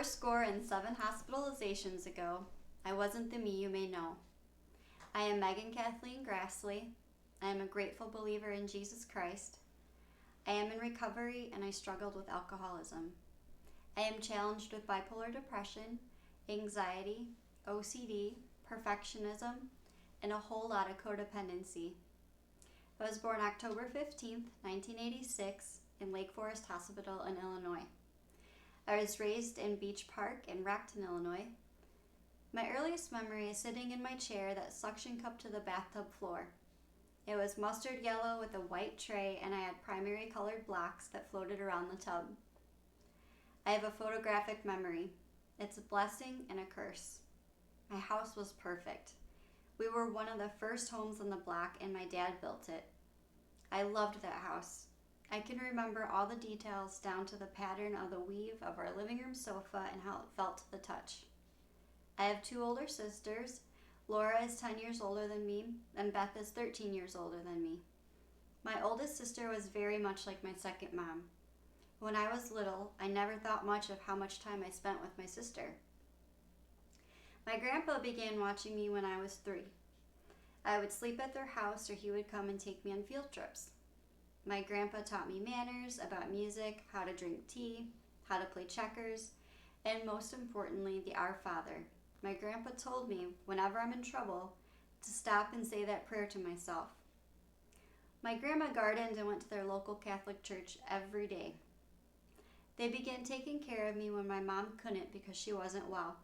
Fourscore and 7 hospitalizations ago, I wasn't the me you may know. I am Megan Kathleen Grassley. I am a grateful believer in Jesus Christ. I am in recovery and I struggled with alcoholism. I am challenged with bipolar depression, anxiety, OCD, perfectionism, and a whole lot of codependency. I was born October 15th, 1986, in Lake Forest Hospital in Illinois. I was raised in Beach Park in Rockton, Illinois. My earliest memory is sitting in my chair that suction cupped to the bathtub floor. It was mustard yellow with a white tray, and I had primary colored blocks that floated around the tub. I have a photographic memory. It's a blessing and a curse. My house was perfect. We were one of the first homes on the block, and my dad built it. I loved that house. I can remember all the details down to the pattern of the weave of our living room sofa and how it felt to the touch. I have 2 older sisters. Laura is 10 years older than me, and Beth is 13 years older than me. My oldest sister was very much like my second mom. When I was little, I never thought much of how much time I spent with my sister. My grandpa began watching me when I was 3. I would sleep at their house, or he would come and take me on field trips. My grandpa taught me manners about music, how to drink tea, how to play checkers, and most importantly, the Our Father. My grandpa told me, whenever I'm in trouble, to stop and say that prayer to myself. My grandma gardened and went to their local Catholic church every day. They began taking care of me when my mom couldn't because she wasn't well.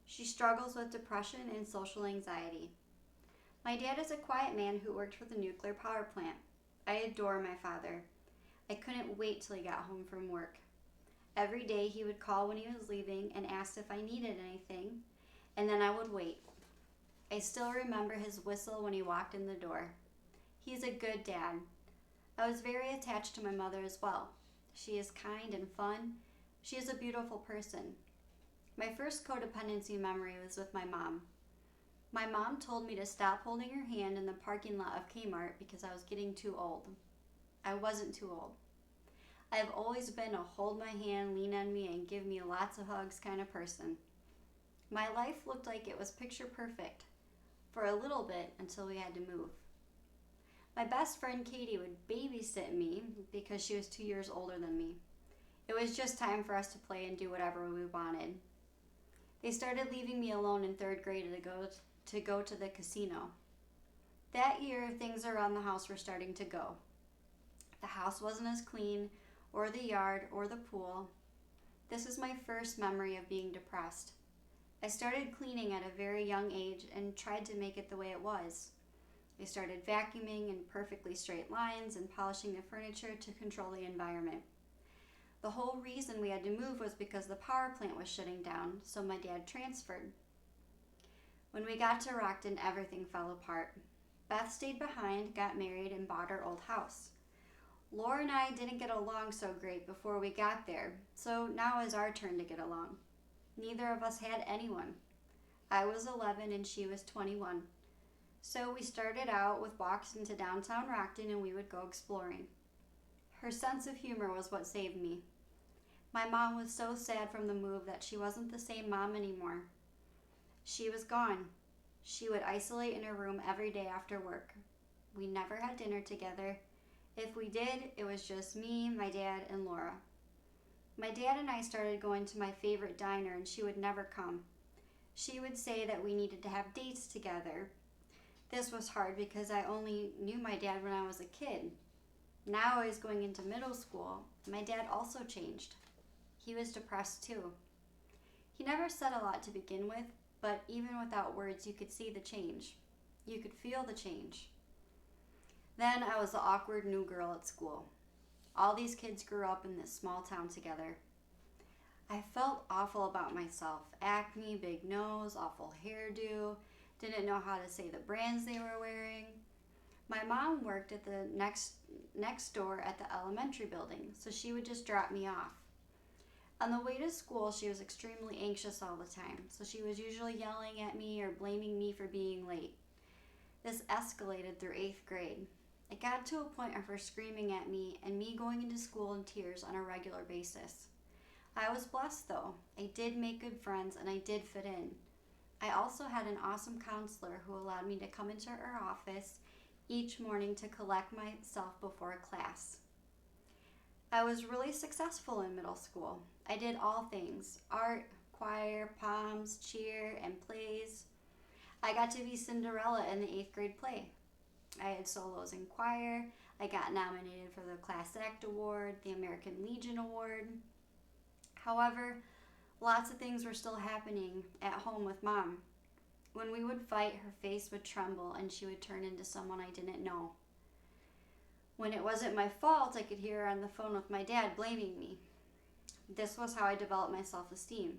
She struggles with depression and social anxiety. My dad is a quiet man who worked for the nuclear power plant. I adore my father. I couldn't wait till he got home from work. Every day he would call when he was leaving and ask if I needed anything, and then I would wait. I still remember his whistle when he walked in the door. He's a good dad. I was very attached to my mother as well. She is kind and fun. She is a beautiful person. My first codependency memory was with my mom. My mom told me to stop holding her hand in the parking lot of Kmart because I was getting too old. I wasn't too old. I have always been a hold my hand, lean on me, and give me lots of hugs kind of person. My life looked like it was picture perfect for a little bit until we had to move. My best friend Katie would babysit me because she was 2 years older than me. It was just time for us to play and do whatever we wanted. They started leaving me alone in 3rd grade to go to the casino. That year, things around the house were starting to go. The house wasn't as clean, or the yard, or the pool. This is my first memory of being depressed. I started cleaning at a very young age and tried to make it the way it was. I started vacuuming in perfectly straight lines and polishing the furniture to control the environment. The whole reason we had to move was because the power plant was shutting down, so my dad transferred. When we got to Rockton, everything fell apart. Beth stayed behind, got married, and bought our old house. Laura and I didn't get along so great before we got there, so now is our turn to get along. Neither of us had anyone. I was 11 and she was 21. So we started out with walks into downtown Rockton and we would go exploring. Her sense of humor was what saved me. My mom was so sad from the move that she wasn't the same mom anymore. She was gone. She would isolate in her room every day after work. We never had dinner together. If we did, it was just me, my dad, and Laura. My dad and I started going to my favorite diner and she would never come. She would say that we needed to have dates together. This was hard because I only knew my dad when I was a kid. Now I was going into middle school. My dad also changed. He was depressed too. He never said a lot to begin with, but even without words, you could see the change. You could feel the change. Then I was the awkward new girl at school. All these kids grew up in this small town together. I felt awful about myself. Acne, big nose, awful hairdo, didn't know how to say the brands they were wearing. My mom worked at the next door at the elementary building, so she would just drop me off. On the way to school, she was extremely anxious all the time, so she was usually yelling at me or blaming me for being late. This escalated through 8th grade. It got to a point of her screaming at me and me going into school in tears on a regular basis. I was blessed though. I did make good friends and I did fit in. I also had an awesome counselor who allowed me to come into her office each morning to collect myself before a class. I was really successful in middle school. I did all things: art, choir, poms, cheer, and plays. I got to be Cinderella in the 8th grade play. I had solos in choir. I got nominated for the Class Act Award, the American Legion Award. However, lots of things were still happening at home with Mom. When we would fight, her face would tremble and she would turn into someone I didn't know. When it wasn't my fault, I could hear her on the phone with my dad blaming me. This was how I developed my self-esteem.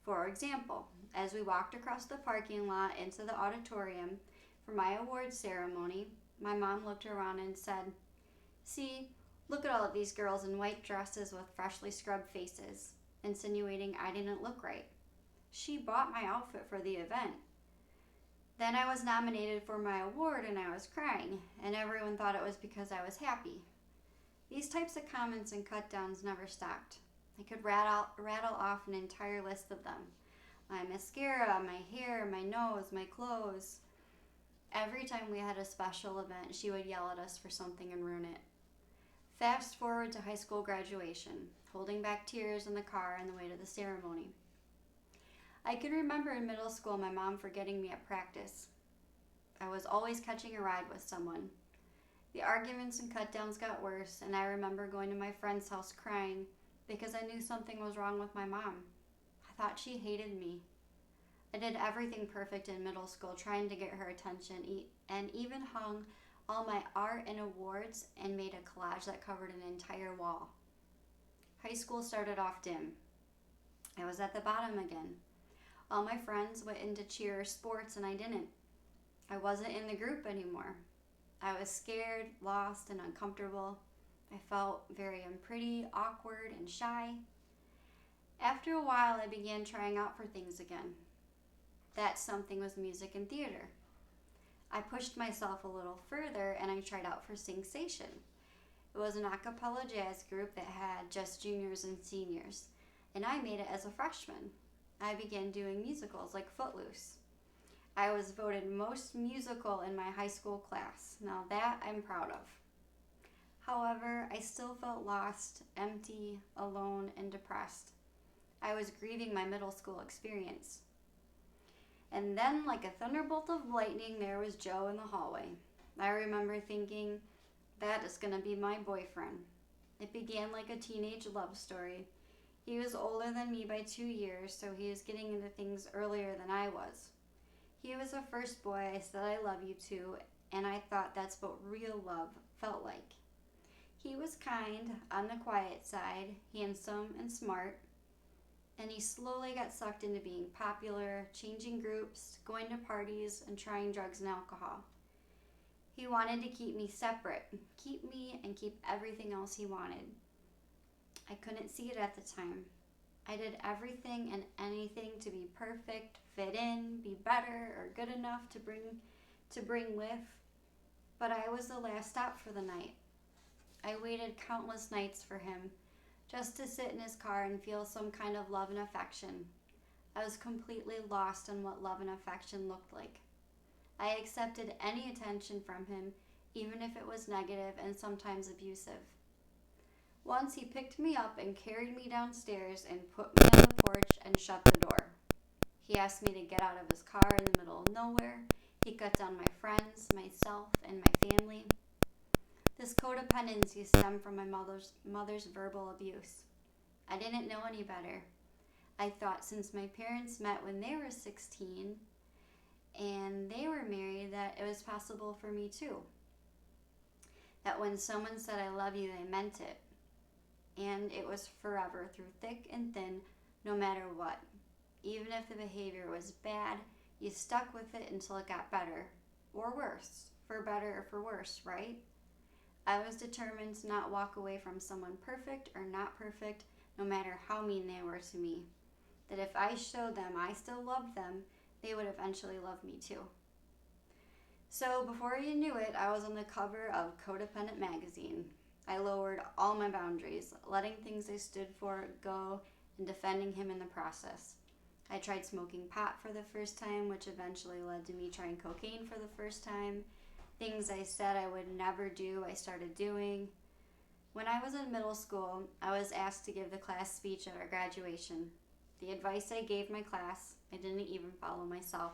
For example, as we walked across the parking lot into the auditorium for my award ceremony, my mom looked around and said, "See, look at all of these girls in white dresses with freshly scrubbed faces," insinuating I didn't look right. She bought my outfit for the event. Then I was nominated for my award and I was crying, and everyone thought it was because I was happy. These types of comments and cut downs never stopped. I could rattle off an entire list of them. My mascara, my hair, my nose, my clothes. Every time we had a special event, she would yell at us for something and ruin it. Fast forward to high school graduation, holding back tears in the car on the way to the ceremony. I can remember in middle school my mom forgetting me at practice. I was always catching a ride with someone. The arguments and cut downs got worse, and I remember going to my friend's house crying because I knew something was wrong with my mom. I thought she hated me. I did everything perfect in middle school, trying to get her attention, and even hung all my art and awards and made a collage that covered an entire wall. High school started off dim. I was at the bottom again. All my friends went into cheer or sports and I didn't. I wasn't in the group anymore. I was scared, lost, and uncomfortable. I felt very unpretty, awkward, and shy. After a while, I began trying out for things again. That something was music and theater. I pushed myself a little further and I tried out for Sing-Sation. It was an a cappella jazz group that had just juniors and seniors, and I made it as a freshman. I began doing musicals like Footloose. I was voted most musical in my high school class. Now that I'm proud of. However, I still felt lost, empty, alone, and depressed. I was grieving my middle school experience. And then, like a thunderbolt of lightning, there was Joe in the hallway. I remember thinking, that is going to be my boyfriend. It began like a teenage love story. He was older than me by 2 years, so he was getting into things earlier than I was. He was the first boy I said I love you to, and I thought that's what real love felt like. He was kind, on the quiet side, handsome and smart, and he slowly got sucked into being popular, changing groups, going to parties, and trying drugs and alcohol. He wanted to keep me separate, keep me and keep everything else he wanted. I couldn't see it at the time. I did everything and anything to be perfect, fit in, be better, or good enough to bring with, but I was the last stop for the night. I waited countless nights for him, just to sit in his car and feel some kind of love and affection. I was completely lost on what love and affection looked like. I accepted any attention from him, even if it was negative and sometimes abusive. Once he picked me up and carried me downstairs and put me on the porch and shut the door. He asked me to get out of his car in the middle of nowhere. He cut down my friends, myself, and my family. This codependency stemmed from my mother's verbal abuse. I didn't know any better. I thought since my parents met when they were 16 and they were married that it was possible for me too. That when someone said I love you, they meant it. And it was forever, through thick and thin, no matter what. Even if the behavior was bad, you stuck with it until it got better, or worse, for better or for worse, right? I was determined to not walk away from someone perfect or not perfect, no matter how mean they were to me. That if I showed them I still loved them, they would eventually love me too. So before you knew it, I was on the cover of Codependent magazine. I lowered all my boundaries, letting things I stood for go and defending him in the process. I tried smoking pot for the first time, which eventually led to me trying cocaine for the first time. Things I said I would never do, I started doing. When I was in middle school, I was asked to give the class speech at our graduation. The advice I gave my class, I didn't even follow myself.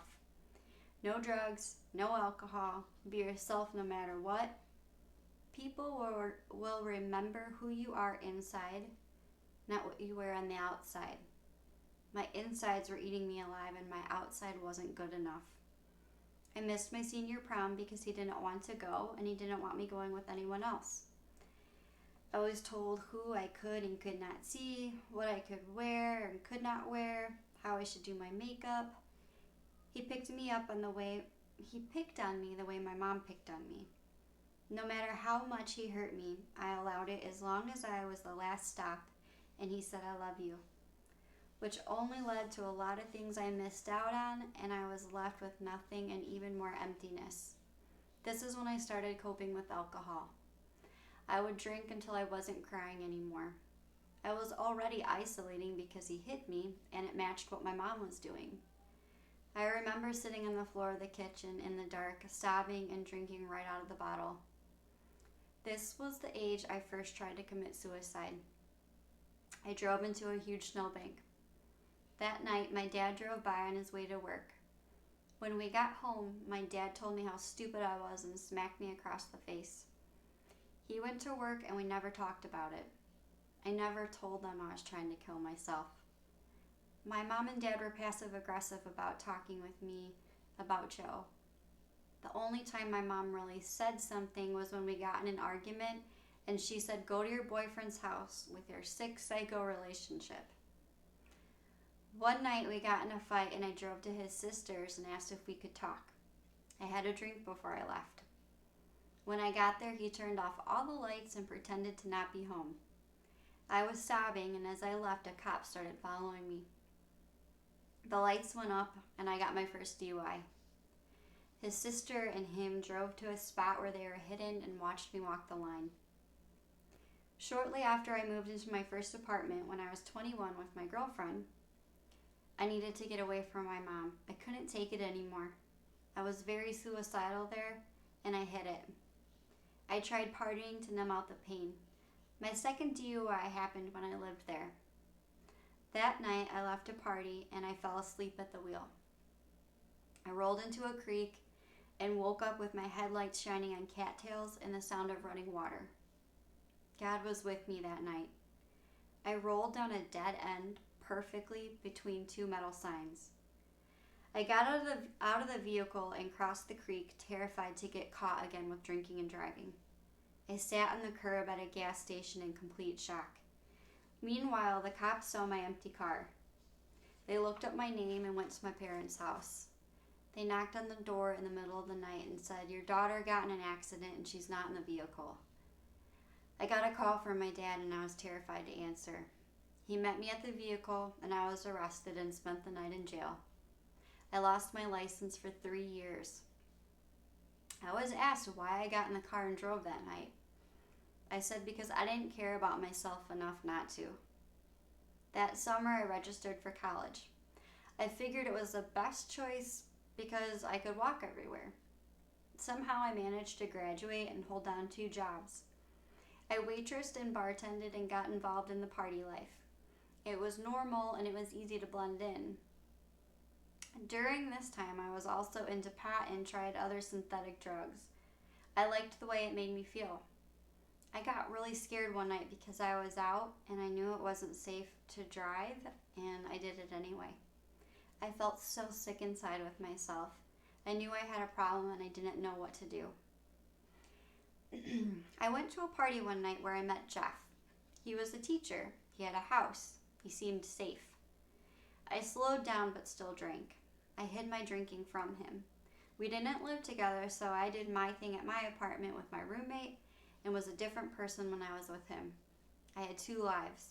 No drugs, no alcohol, be yourself no matter what. People will remember who you are inside, not what you wear on the outside. My insides were eating me alive and my outside wasn't good enough. I missed my senior prom because he didn't want to go and he didn't want me going with anyone else. I was told who I could and could not see, what I could wear and could not wear, how I should do my makeup. He picked on me the way my mom picked on me. No matter how much he hurt me, I allowed it as long as I was the last stop and he said I love you, which only led to a lot of things I missed out on, and I was left with nothing and even more emptiness. This is when I started coping with alcohol. I would drink until I wasn't crying anymore. I was already isolating because he hit me, and it matched what my mom was doing. I remember sitting on the floor of the kitchen in the dark, sobbing and drinking right out of the bottle. This was the age I first tried to commit suicide. I drove into a huge snowbank. That night, my dad drove by on his way to work. When we got home, my dad told me how stupid I was and smacked me across the face. He went to work and we never talked about it. I never told them I was trying to kill myself. My mom and dad were passive-aggressive about talking with me about Joe. The only time my mom really said something was when we got in an argument and she said, "Go to your boyfriend's house with your sick psycho relationship." One night we got in a fight and I drove to his sister's and asked if we could talk. I had a drink before I left. When I got there, he turned off all the lights and pretended to not be home. I was sobbing, and as I left, a cop started following me. The lights went up and I got my first DUI. His sister and him drove to a spot where they were hidden and watched me walk the line. Shortly after I moved into my first apartment when I was 21 with my girlfriend, I needed to get away from my mom. I couldn't take it anymore. I was very suicidal there, and I hid it. I tried partying to numb out the pain. My second DUI happened when I lived there. That night, I left a party, and I fell asleep at the wheel. I rolled into a creek and woke up with my headlights shining on cattails and the sound of running water. God was with me that night. I rolled down a dead end perfectly between two metal signs. I got out of the vehicle and crossed the creek, terrified to get caught again with drinking and driving. I sat on the curb at a gas station in complete shock. Meanwhile, the cops saw my empty car. They looked up my name and went to my parents' house. They knocked on the door in the middle of the night and said, "Your daughter got in an accident and she's not in the vehicle." I got a call from my dad and I was terrified to answer. He met me at the vehicle and I was arrested and spent the night in jail. I lost my license for 3 years. I was asked why I got in the car and drove that night. I said because I didn't care about myself enough not to. That summer I registered for college. I figured it was the best choice because I could walk everywhere. Somehow I managed to graduate and hold down 2 jobs. I waitressed and bartended and got involved in the party life. It was normal and it was easy to blend in. During this time, I was also into pot and tried other synthetic drugs. I liked the way it made me feel. I got really scared one night because I was out and I knew it wasn't safe to drive, and I did it anyway. I felt so sick inside with myself. I knew I had a problem and I didn't know what to do. I went to a party one night where I met Jeff. He was a teacher. He had a house. He seemed safe. I slowed down but still drank. I hid my drinking from him. We didn't live together, so I did my thing at my apartment with my roommate and was a different person when I was with him. I had 2 lives.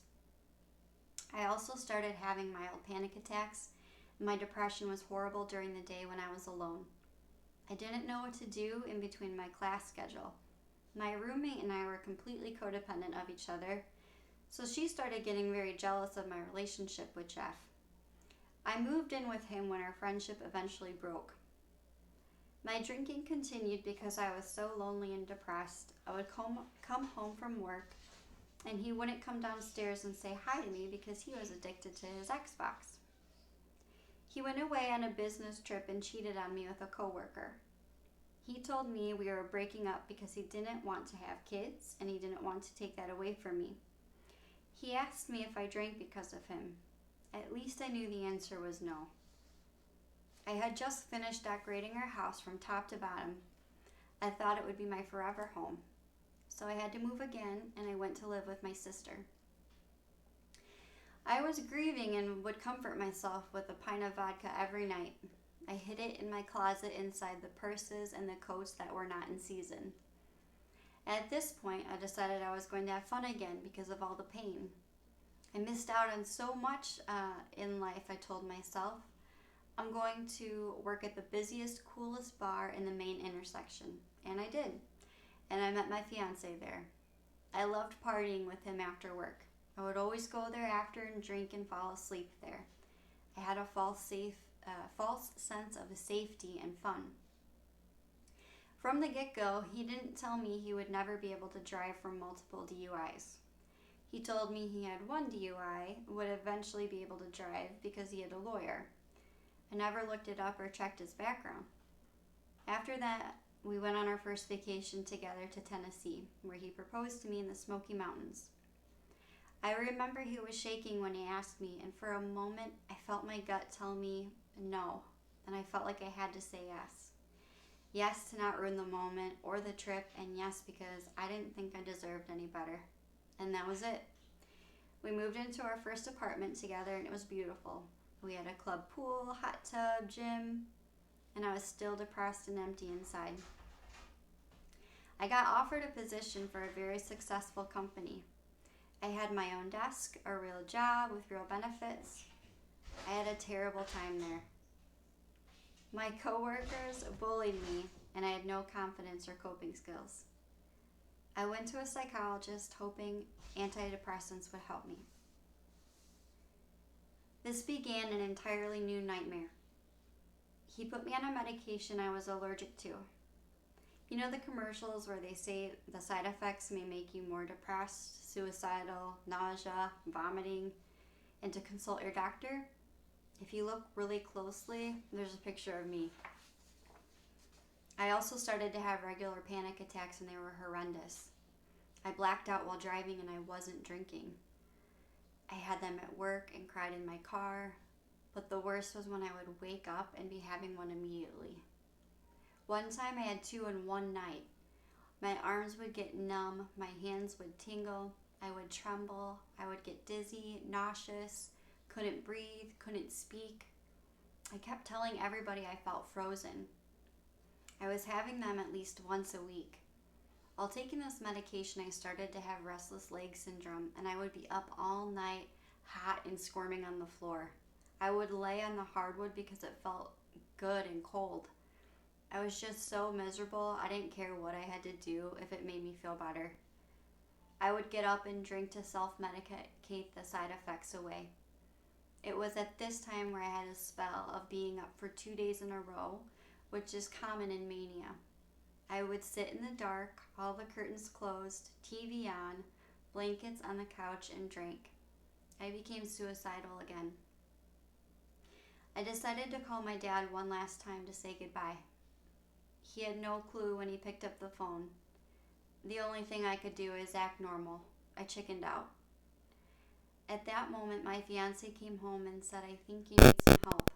I also started having mild panic attacks, and my depression was horrible during the day when I was alone. I didn't know what to do in between my class schedule. My roommate and I were completely codependent of each other, so she started getting very jealous of my relationship with Jeff. I moved in with him when our friendship eventually broke. My drinking continued because I was so lonely and depressed. I would come home from work, and he wouldn't come downstairs and say hi to me because he was addicted to his Xbox. He went away on a business trip and cheated on me with a coworker. He told me we were breaking up because he didn't want to have kids and he didn't want to take that away from me. He asked me if I drank because of him. At least I knew the answer was no. I had just finished decorating our house from top to bottom. I thought it would be my forever home. So I had to move again, and I went to live with my sister. I was grieving and would comfort myself with a pint of vodka every night. I hid it in my closet inside the purses and the coats that were not in season. At this point, I decided I was going to have fun again because of all the pain. I missed out on so much in life, I told myself. I'm going to work at the busiest, coolest bar in the main intersection. And I did. And I met my fiance there. I loved partying with him after work. I would always go there after and drink and fall asleep there. I had a false sense of safety and fun. From the get-go, he didn't tell me he would never be able to drive from multiple DUIs. He told me he had one DUI, would eventually be able to drive because he had a lawyer. I never looked it up or checked his background. After that, we went on our first vacation together to Tennessee, where he proposed to me in the Smoky Mountains. I remember he was shaking when he asked me, and for a moment, I felt my gut tell me no, and I felt like I had to say yes. Yes to not ruin the moment or the trip, and yes because I didn't think I deserved any better. And that was it. We moved into our first apartment together, and it was beautiful. We had a club pool, hot tub, gym, and I was still depressed and empty inside. I got offered a position for a very successful company. I had my own desk, a real job with real benefits. I had a terrible time there. My coworkers bullied me, and I had no confidence or coping skills. I went to a psychologist hoping antidepressants would help me. This began an entirely new nightmare. He put me on a medication I was allergic to. You know the commercials where they say the side effects may make you more depressed, suicidal, nausea, vomiting, and to consult your doctor? If you look really closely, there's a picture of me. I also started to have regular panic attacks, and they were horrendous. I blacked out while driving, and I wasn't drinking. I had them at work and cried in my car, but the worst was when I would wake up and be having one immediately. One time I had two in one night. My arms would get numb, my hands would tingle, I would tremble, I would get dizzy, nauseous, couldn't breathe, couldn't speak. I kept telling everybody I felt frozen. I was having them at least once a week. While taking this medication, I started to have restless leg syndrome, and I would be up all night, hot and squirming on the floor. I would lay on the hardwood because it felt good and cold. I was just so miserable, I didn't care what I had to do if it made me feel better. I would get up and drink to self-medicate the side effects away. It was at this time where I had a spell of being up for 2 days in a row, which is common in mania. I would sit in the dark, all the curtains closed, TV on, blankets on the couch, and drink. I became suicidal again. I decided to call my dad one last time to say goodbye. He had no clue when he picked up the phone. The only thing I could do is act normal. I chickened out. At that moment, my fiance came home and said, "I think you need some help."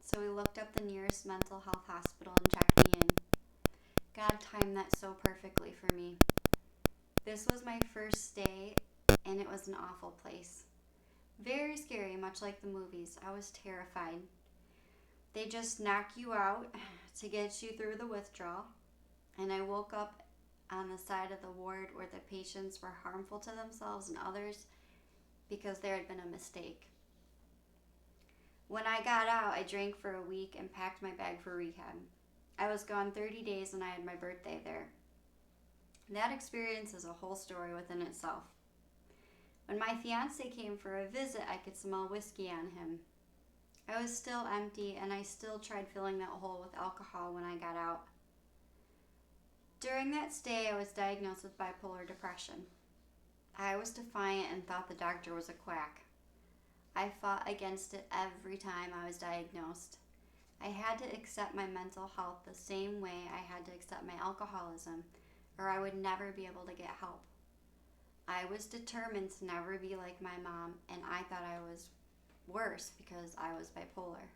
So we looked up the nearest mental health hospital and checked me in. God timed that so perfectly for me. This was my first day, and it was an awful place. Very scary, much like the movies. I was terrified. They just knock you out to get you through the withdrawal, and I woke up on the side of the ward where the patients were harmful to themselves and others because there had been a mistake. When I got out, I drank for a week and packed my bag for rehab. I was gone 30 days and I had my birthday there. That experience is a whole story within itself. When my fiance came for a visit, I could smell whiskey on him. I was still empty, and I still tried filling that hole with alcohol when I got out. During that stay, I was diagnosed with bipolar depression. I was defiant and thought the doctor was a quack. I fought against it every time I was diagnosed. I had to accept my mental health the same way I had to accept my alcoholism, or I would never be able to get help. I was determined to never be like my mom, and I thought I was worse because I was bipolar.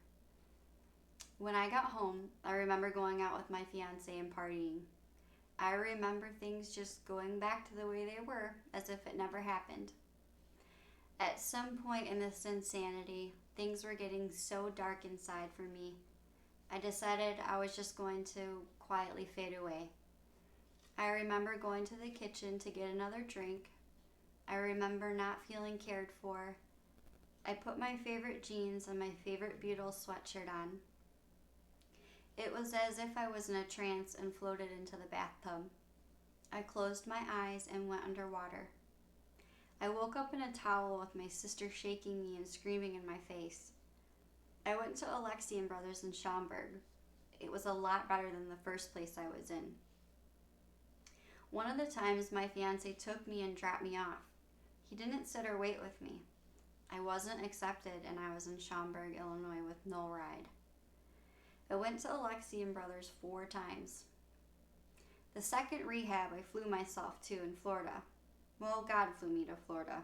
When I got home, I remember going out with my fiance and partying. I remember things just going back to the way they were, as if it never happened. At some point in this insanity, things were getting so dark inside for me. I decided I was just going to quietly fade away. I remember going to the kitchen to get another drink. I remember not feeling cared for. I put my favorite jeans and my favorite Beatles sweatshirt on. It was as if I was in a trance and floated into the bathtub. I closed my eyes and went underwater. I woke up in a towel with my sister shaking me and screaming in my face. I went to Alexian Brothers in Schaumburg. It was a lot better than the first place I was in. One of the times my fiance took me and dropped me off. He didn't sit or wait with me. I wasn't accepted, and I was in Schaumburg, Illinois with no ride. I went to Alexian Brothers 4 times. The second rehab I flew myself to in Florida. Well, God flew me to Florida.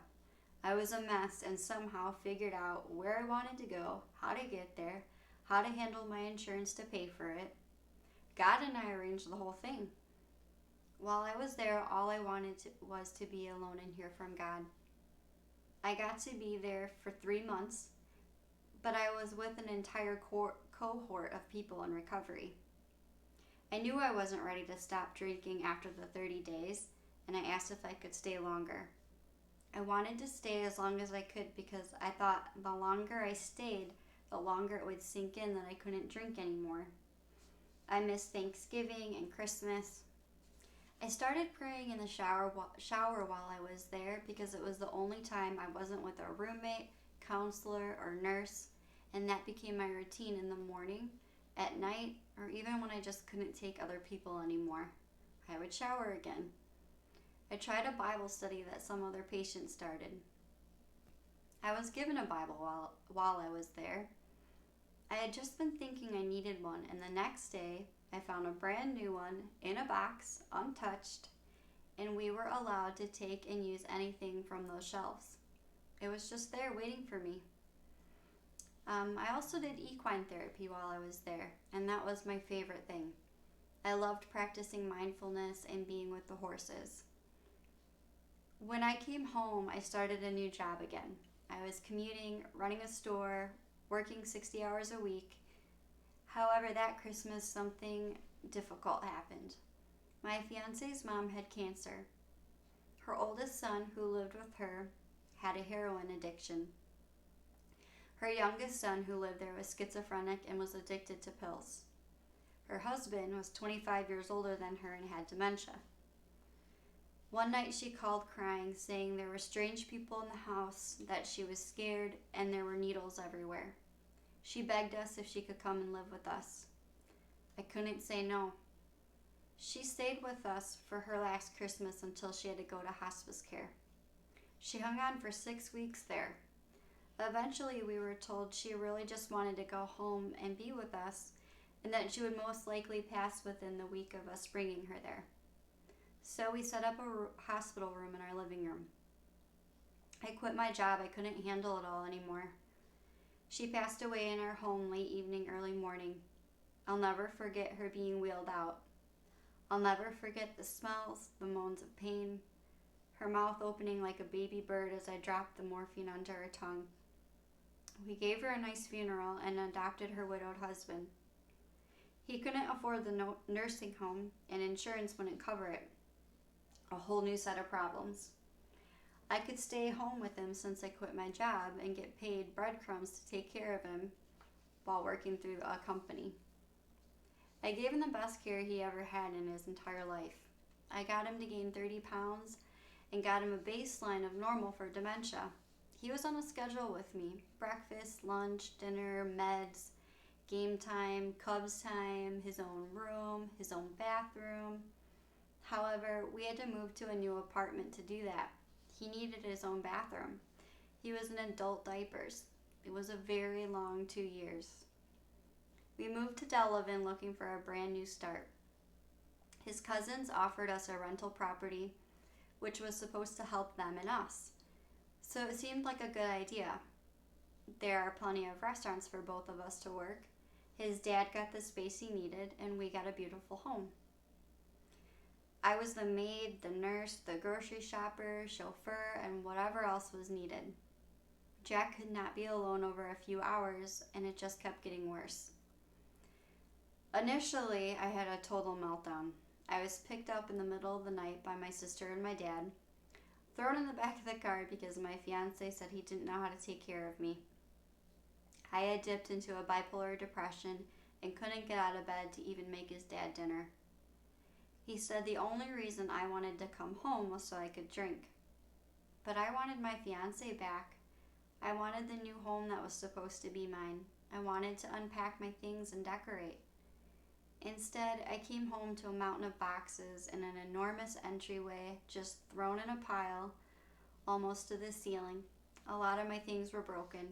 I was a mess and somehow figured out where I wanted to go, how to get there, how to handle my insurance to pay for it. God and I arranged the whole thing. While I was there, all I wanted was to be alone and hear from God. I got to be there for 3 months, but I was with an entire cohort of people in recovery. I knew I wasn't ready to stop drinking after the 30 days, and I asked if I could stay longer. I wanted to stay as long as I could because I thought the longer I stayed, the longer it would sink in that I couldn't drink anymore. I missed Thanksgiving and Christmas. I started praying in the shower while I was there because it was the only time I wasn't with a roommate, counselor, or nurse, and that became my routine in the morning, at night, or even when I just couldn't take other people anymore. I would shower again. I tried a Bible study that some other patients started. I was given a Bible while I was there. I had just been thinking I needed one, and the next day I found a brand new one in a box, untouched, and we were allowed to take and use anything from those shelves. It was just there waiting for me. I also did equine therapy while I was there, and that was my favorite thing. I loved practicing mindfulness and being with the horses. When I came home, I started a new job again. I was commuting, running a store, working 60 hours a week. However, that Christmas, something difficult happened. My fiance's mom had cancer. Her oldest son, who lived with her, had a heroin addiction. Her youngest son, who lived there, was schizophrenic and was addicted to pills. Her husband was 25 years older than her and had dementia. One night she called crying, saying there were strange people in the house, that she was scared, and there were needles everywhere. She begged us if she could come and live with us. I couldn't say no. She stayed with us for her last Christmas until she had to go to hospice care. She hung on for 6 weeks there. Eventually, we were told she really just wanted to go home and be with us, and that she would most likely pass within the week of us bringing her there. So we set up a hospital room in our living room. I quit my job. I couldn't handle it all anymore. She passed away in our home late evening, early morning. I'll never forget her being wheeled out. I'll never forget the smells, the moans of pain, her mouth opening like a baby bird as I dropped the morphine onto her tongue. We gave her a nice funeral and adopted her widowed husband. He couldn't afford the nursing home, and insurance wouldn't cover it. A whole new set of problems. I could stay home with him since I quit my job and get paid breadcrumbs to take care of him while working through a company. I gave him the best care he ever had in his entire life. I got him to gain 30 pounds and got him a baseline of normal for dementia. He was on a schedule with me: breakfast, lunch, dinner, meds, game time, Cubs time, his own room, his own bathroom. However, we had to move to a new apartment to do that. He needed his own bathroom. He was in adult diapers. It was a very long 2 years. We moved to Delavan looking for a brand new start. His cousins offered us a rental property, which was supposed to help them and us. So it seemed like a good idea. There are plenty of restaurants for both of us to work. His dad got the space he needed, and we got a beautiful home. I was the maid, the nurse, the grocery shopper, chauffeur, and whatever else was needed. Jack could not be alone over a few hours, and it just kept getting worse. Initially, I had a total meltdown. I was picked up in the middle of the night by my sister and my dad, thrown in the back of the car because my fiance said he didn't know how to take care of me. I had dipped into a bipolar depression and couldn't get out of bed to even make his dad dinner. He said the only reason I wanted to come home was so I could drink. But I wanted my fiance back. I wanted the new home that was supposed to be mine. I wanted to unpack my things and decorate. Instead, I came home to a mountain of boxes and an enormous entryway just thrown in a pile, almost to the ceiling. A lot of my things were broken.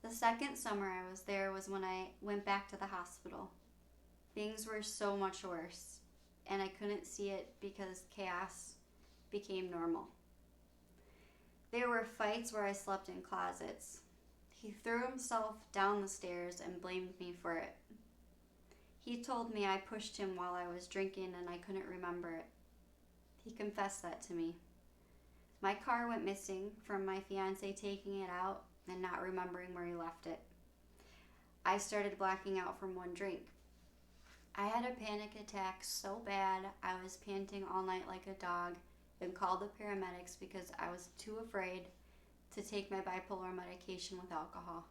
The second summer I was there was when I went back to the hospital. Things were so much worse, and I couldn't see it because chaos became normal. There were fights where I slept in closets. He threw himself down the stairs and blamed me for it. He told me I pushed him while I was drinking and I couldn't remember it. He confessed that to me. My car went missing from my fiance taking it out and not remembering where he left it. I started blacking out from one drink. I had a panic attack so bad I was panting all night like a dog and called the paramedics because I was too afraid to take my bipolar medication with alcohol.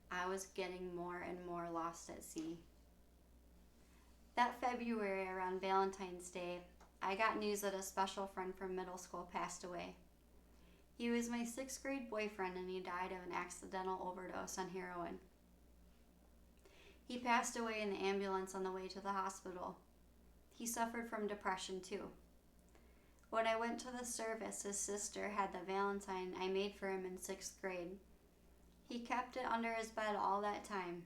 I was getting more and more lost at sea. That February, around Valentine's Day, I got news that a special friend from middle school passed away. He was my 6th grade boyfriend and he died of an accidental overdose on heroin. He passed away in the ambulance on the way to the hospital. He suffered from depression too. When I went to the service, his sister had the Valentine I made for him in 6th grade. He kept it under his bed all that time.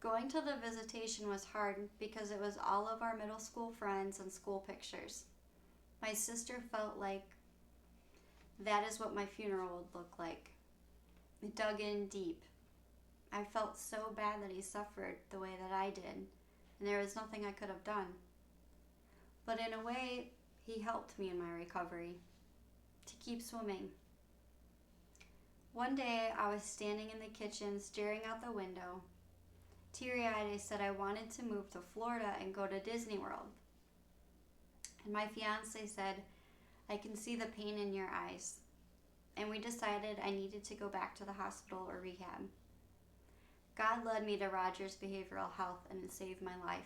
Going to the visitation was hard because it was all of our middle school friends and school pictures. My sister felt like that is what my funeral would look like. It dug in deep. I felt so bad that he suffered the way that I did, and there was nothing I could have done. But in a way, he helped me in my recovery to keep swimming. One day, I was standing in the kitchen staring out the window. Teary-eyed, I said I wanted to move to Florida and go to Disney World. And my fiance said, I can see the pain in your eyes. And we decided I needed to go back to the hospital or rehab. God led me to Rogers Behavioral Health and it saved my life.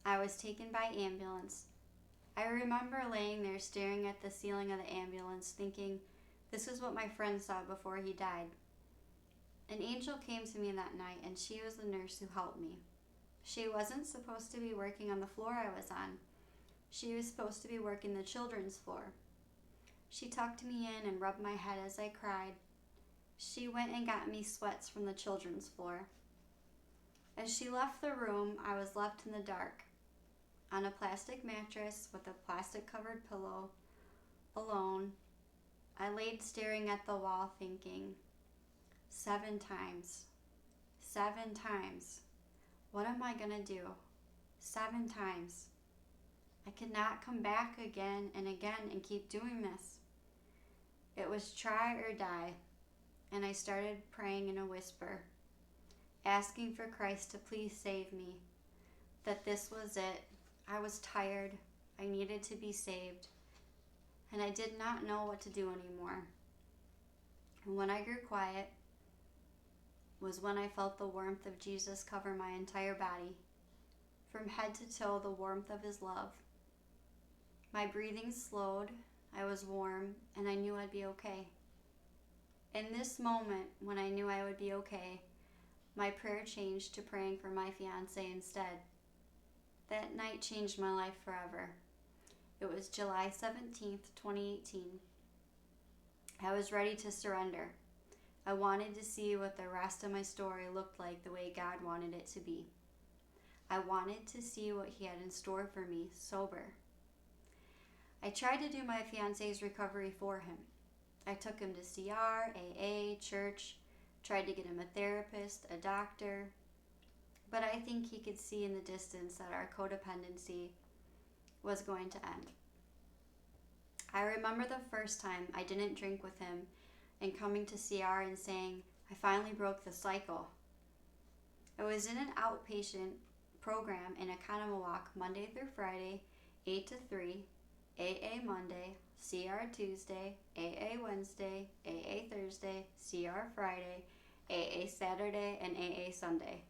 I was taken by ambulance. I remember laying there staring at the ceiling of the ambulance thinking, this is what my friend saw before he died. An angel came to me that night and she was the nurse who helped me. She wasn't supposed to be working on the floor I was on. She was supposed to be working the children's floor. She tucked me in and rubbed my head as I cried. She went and got me sweats from the children's floor. As she left the room, I was left in the dark, on a plastic mattress with a plastic-covered pillow, alone. I laid staring at the wall thinking, 7 times. 7 times. What am I gonna do? 7 times. I could not come back again and again and keep doing this. It was try or die, and I started praying in a whisper, asking for Christ to please save me, that this was it. I was tired. I needed to be saved, and I did not know what to do anymore. And when I grew quiet was when I felt the warmth of Jesus cover my entire body. from head to toe the warmth of his love. My breathing slowed, I was warm, and I knew I'd be okay. In this moment, when I knew I would be okay, my prayer changed to praying for my fiancé instead. That night changed my life forever. It was July 17th, 2018. I was ready to surrender. I wanted to see what the rest of my story looked like the way God wanted it to be. I wanted to see what He had in store for me, sober. I tried to do my fiancé's recovery for him. I took him to CR, AA, church, tried to get him a therapist, a doctor, but I think he could see in the distance that our codependency was going to end. I remember the first time I didn't drink with him and coming to CR and saying, I finally broke the cycle. I was in an outpatient program in Economawalk Monday through Friday, 8 to 3, AA Monday, CR Tuesday, AA Wednesday, AA Thursday, CR Friday, AA Saturday, and AA Sunday.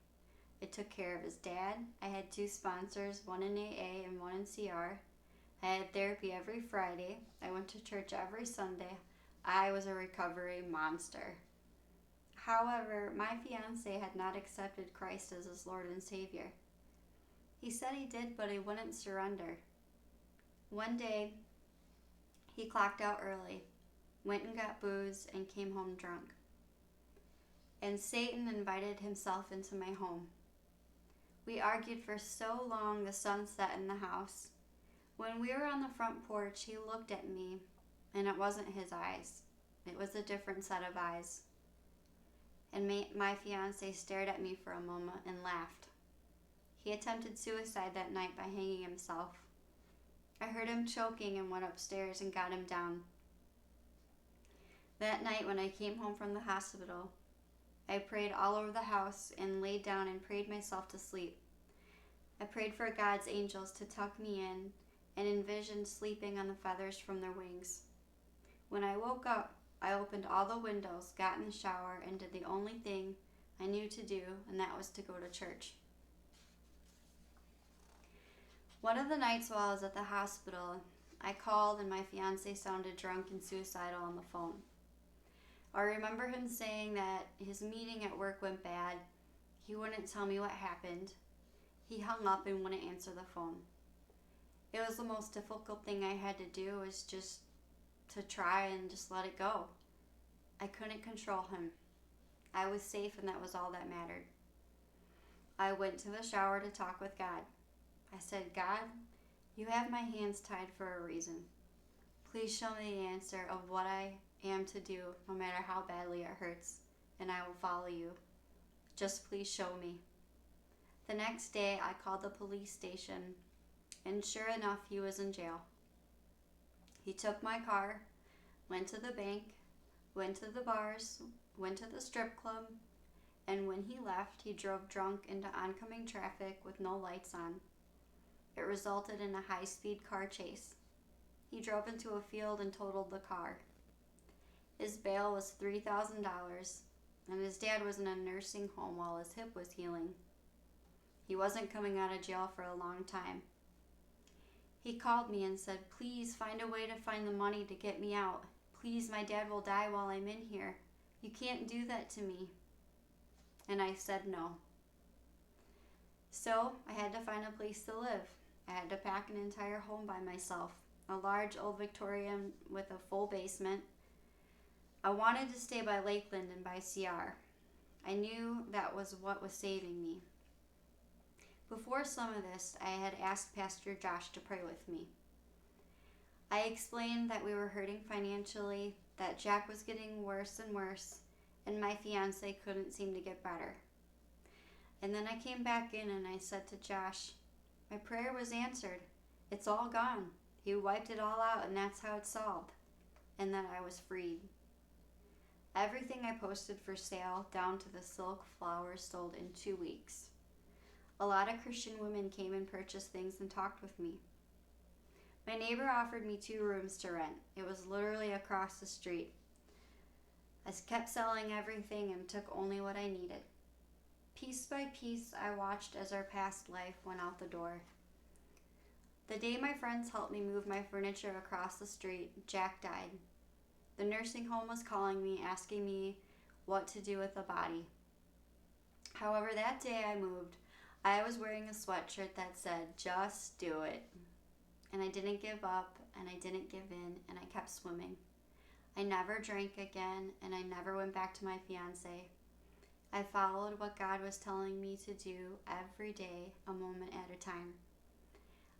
I took care of his dad. I had 2 sponsors, one in AA and one in CR. I had therapy every Friday. I went to church every Sunday. I was a recovery monster. However, my fiancé had not accepted Christ as his Lord and Savior. He said he did, but he wouldn't surrender. One day, he clocked out early, went and got booze, and came home drunk. And Satan invited himself into my home. We argued for so long the sun set in the house. When we were on the front porch, he looked at me, and it wasn't his eyes. It was a different set of eyes. And my fiancé stared at me for a moment and laughed. He attempted suicide that night by hanging himself. I heard him choking and went upstairs and got him down. That night when I came home from the hospital, I prayed all over the house and laid down and prayed myself to sleep. I prayed for God's angels to tuck me in and envisioned sleeping on the feathers from their wings. When I woke up, I opened all the windows, got in the shower, and did the only thing I knew to do, and that was to go to church. One of the nights while I was at the hospital, I called and my fiancé sounded drunk and suicidal on the phone. I remember him saying that his meeting at work went bad. He wouldn't tell me what happened. He hung up and wouldn't answer the phone. It was the most difficult thing I had to do, was just to try and just let it go. I couldn't control him. I was safe, and that was all that mattered. I went to the shower to talk with God. I said, God, you have my hands tied for a reason. Please show me the answer of what I am to do, no matter how badly it hurts, and I will follow you. Just please show me. The next day, I called the police station, and sure enough, he was in jail. He took my car, went to the bank, went to the bars, went to the strip club, and when he left, he drove drunk into oncoming traffic with no lights on. It resulted in a high-speed car chase. He drove into a field and totaled the car. His bail was $3,000, and his dad was in a nursing home while his hip was healing. He wasn't coming out of jail for a long time. He called me and said, please find a way to find the money to get me out. Please, my dad will die while I'm in here. You can't do that to me. And I said no. So I had to find a place to live. I had to pack an entire home by myself, a large old Victorian with a full basement. I wanted to stay by Lakeland and by CR. I knew that was what was saving me. Before some of this, I had asked Pastor Josh to pray with me. I explained that we were hurting financially, that Jack was getting worse and worse, and my fiancé couldn't seem to get better. And then I came back in and I said to Josh, my prayer was answered. It's all gone. He wiped it all out, and that's how it's solved. And that I was freed. Everything I posted for sale, down to the silk flowers, sold in 2 weeks. A lot of Christian women came and purchased things and talked with me. My neighbor offered me 2 rooms to rent. It was literally across the street. I kept selling everything and took only what I needed. Piece by piece, I watched as our past life went out the door. The day my friends helped me move my furniture across the street, Jack died. The nursing home was calling me, asking me what to do with the body. However, that day I moved, I was wearing a sweatshirt that said, "Just do it." And I didn't give up, and I didn't give in, and I kept swimming. I never drank again, and I never went back to my fiance. I followed what God was telling me to do every day, a moment at a time.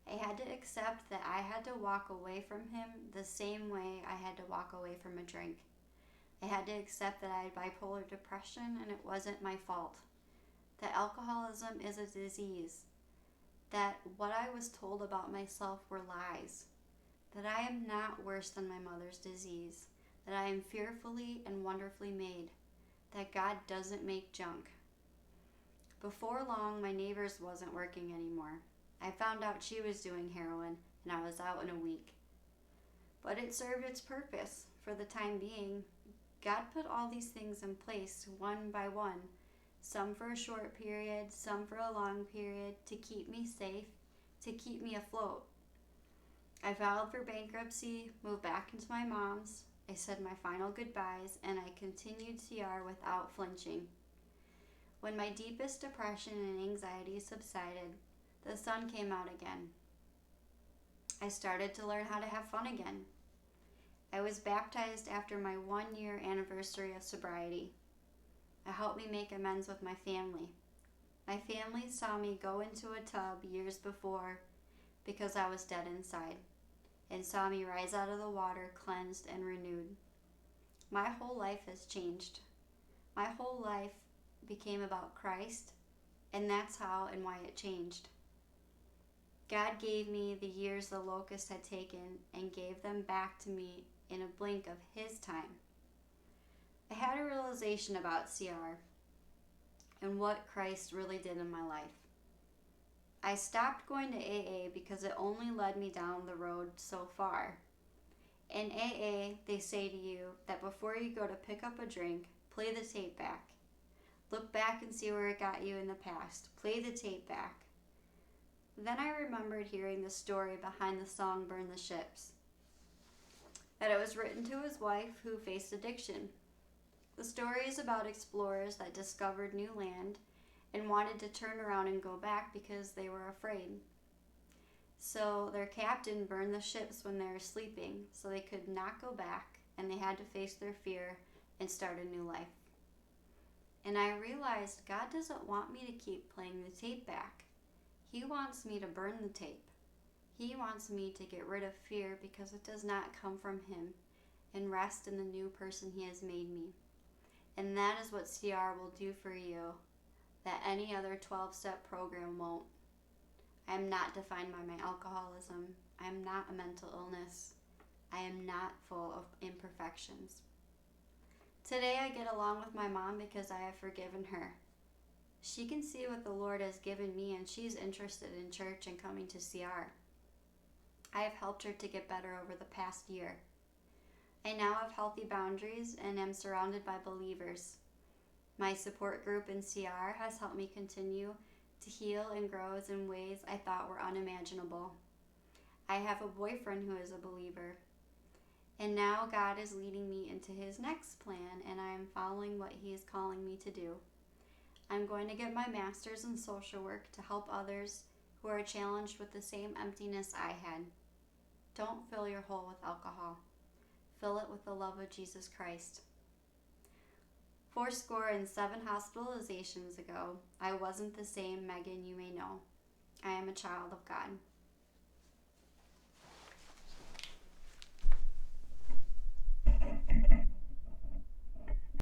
I had to accept that I had to walk away from him the same way I had to walk away from a drink. I had to accept that I had bipolar depression and it wasn't my fault. That alcoholism is a disease. That what I was told about myself were lies. That I am not worse than my mother's disease. That I am fearfully and wonderfully made. That God doesn't make junk. Before long, my neighbor's wasn't working anymore. I found out she was doing heroin, and I was out in a week. But it served its purpose for the time being. God put all these things in place one by one, some for a short period, some for a long period, to keep me safe, to keep me afloat. I filed for bankruptcy, moved back into my mom's. I said my final goodbyes, and I continued CR without flinching. When my deepest depression and anxiety subsided, the sun came out again. I started to learn how to have fun again. I was baptized after my 1-year anniversary of sobriety. It helped me make amends with my family. My family saw me go into a tub years before because I was dead inside, and saw me rise out of the water cleansed and renewed. My whole life has changed. My whole life became about Christ, and that's how and why it changed. God gave me the years the locust had taken and gave them back to me in a blink of his time. I had a realization about CR and what Christ really did in my life. I stopped going to AA because it only led me down the road so far. In AA, they say to you that before you go to pick up a drink, play the tape back. Look back and see where it got you in the past. Play the tape back. Then I remembered hearing the story behind the song Burn the Ships. That it was written to his wife who faced addiction. The story is about explorers that discovered new land and wanted to turn around and go back because they were afraid. So their captain burned the ships when they were sleeping so they could not go back, and they had to face their fear and start a new life. And I realized God doesn't want me to keep playing the tape back. He wants me to burn the tape. He wants me to get rid of fear because it does not come from him, and rest in the new person he has made me. And that is what CR will do for you, that any other 12-step program won't. I am not defined by my alcoholism. I am not a mental illness. I am not full of imperfections. Today I get along with my mom because I have forgiven her. She can see what the Lord has given me, and she's interested in church and coming to CR. I have helped her to get better over the past year. I now have healthy boundaries and am surrounded by believers. My support group in CR has helped me continue to heal and grow in ways I thought were unimaginable. I have a boyfriend who is a believer. And now God is leading me into his next plan, and I am following what he is calling me to do. I'm going to get my master's in social work to help others who are challenged with the same emptiness I had. Don't fill your hole with alcohol. Fill it with the love of Jesus Christ. 77 hospitalizations ago, I wasn't the same Megan you may know. I am a child of God.